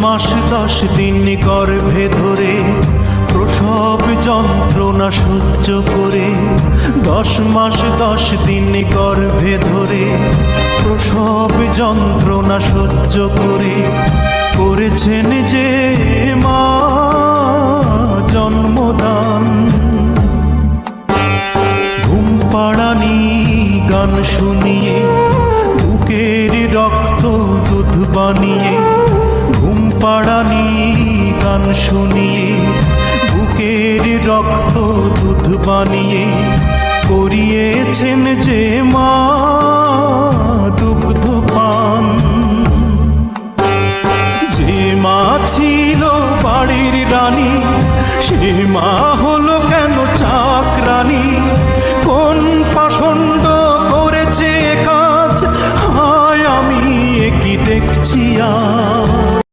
মাস 10 দিন গর্ভে ধরে প্রসব যন্ত্রণা সহ্য করে, 10 মাস 10 দিন গর্ভে ধরে প্রসব যন্ত্রণা সহ্য করে করেছেন যে মা জন্মদান। ঘুম পাড়ানি গান শুনিয়ে বুকের রক্ত দুধ বানিয়ে, ঘুম পাড়ানি গান শুনিয়ে বুকের রক্ত দুধ বানিয়ে করিয়েছেন যে মা দুগ্ধ পান। যে মা ছিল বাড়ির রানী সে মা হলো কেন চাকরানী? কোন পাষণ্ড করেছে কাজ? হায় আমি কি দেখছি আজ।